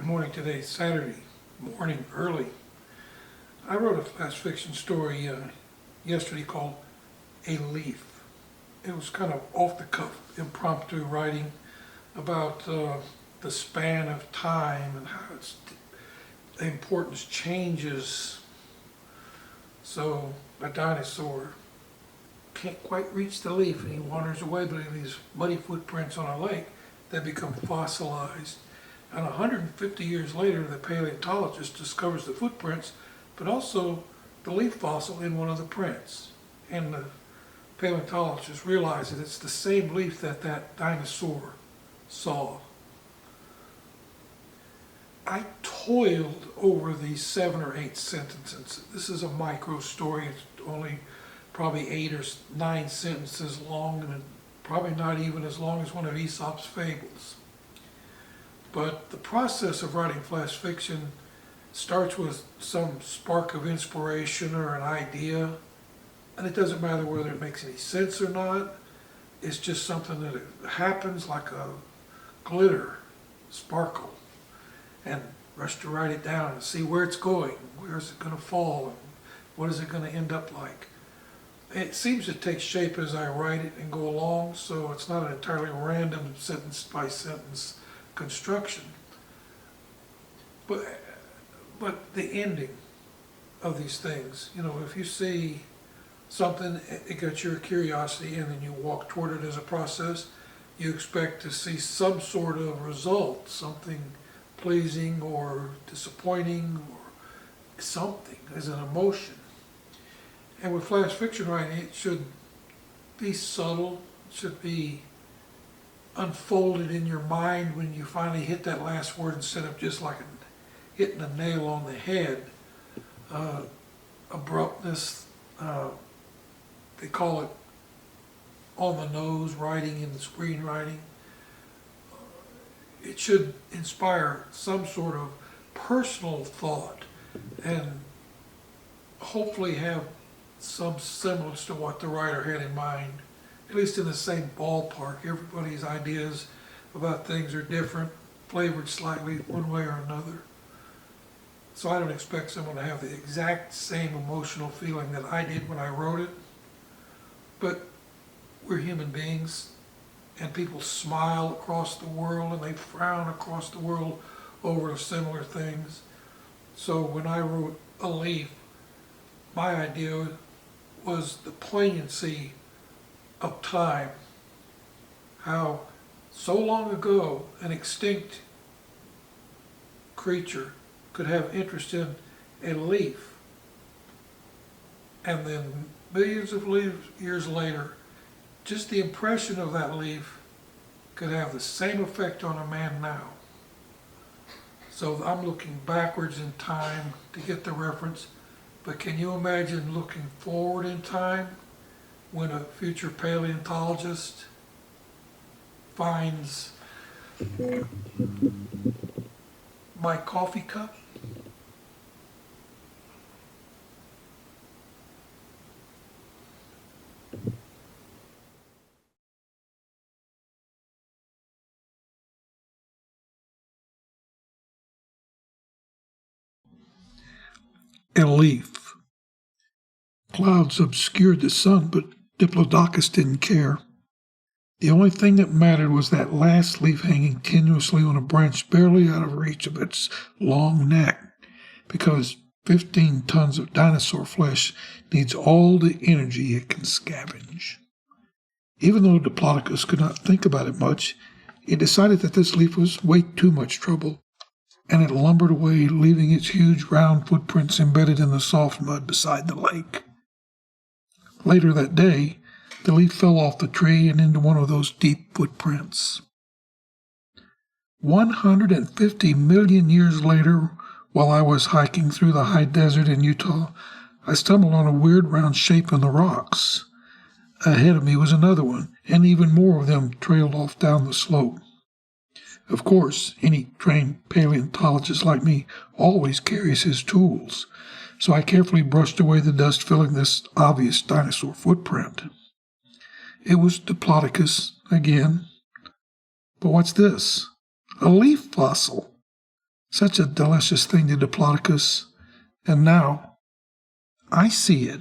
Good morning. Today's Saturday morning, early. I wrote a flash fiction story yesterday called A Leaf. It was kind of off the cuff, impromptu writing about the span of time and how the importance changes. So a dinosaur can't quite reach the leaf and he wanders away, but he leaves muddy footprints on a lake that become fossilized. And 150 years later, the paleontologist discovers the footprints, but also the leaf fossil in one of the prints. And the paleontologist realizes it's the same leaf that that dinosaur saw. I toiled over these 7 or 8 sentences. This is a micro story. It's only probably 8 or 9 sentences long, and probably not even as long as one of Aesop's fables. But the process of writing flash fiction starts with some spark of inspiration or an idea, and it doesn't matter whether it makes any sense or not. It's just something that happens like a glitter, sparkle, and rush to write it down and see where it's going, where is it going to fall, and what is it going to end up like. It seems to take shape as I write it and go along, so it's not an entirely random sentence by sentence construction. But the ending of these things, if you see something, it gets your curiosity and then you walk toward it as a process, you expect to see some sort of result, something pleasing or disappointing or something as an emotion. And with flash fiction writing, it should be subtle, it should be unfolded in your mind when you finally hit that last word instead of just like hitting a nail on the head. Abruptness, they call it on the nose writing in the screenwriting. It should inspire some sort of personal thought and hopefully have some semblance to what the writer had in mind, at least in the same ballpark. Everybody's ideas about things are different, flavored slightly one way or another. So I don't expect someone to have the exact same emotional feeling that I did when I wrote it, but we're human beings, and people smile across the world and they frown across the world over similar things. So when I wrote A Leaf, my idea was the poignancy of time, how so long ago an extinct creature could have interest in a leaf, and then millions of years later, just the impression of that leaf could have the same effect on a man now. So I'm looking backwards in time to get the reference, but can you imagine looking forward in time when a future paleontologist finds my coffee cup? A leaf. Clouds obscured the sun, but Diplodocus didn't care. The only thing that mattered was that last leaf hanging tenuously on a branch barely out of reach of its long neck, because 15 tons of dinosaur flesh needs all the energy it can scavenge. Even though Diplodocus could not think about it much, it decided that this leaf was way too much trouble, and it lumbered away, leaving its huge round footprints embedded in the soft mud beside the lake. Later that day, the leaf fell off the tree and into one of those deep footprints. 150 million years later, while I was hiking through the high desert in Utah, I stumbled on a weird round shape in the rocks. Ahead of me was another one, and even more of them trailed off down the slope. Of course, any trained paleontologist like me always carries his tools, so I carefully brushed away the dust filling this obvious dinosaur footprint. It was Diplodocus again. But what's this? A leaf fossil. Such a delicious thing, the Diplodocus. And now I see it.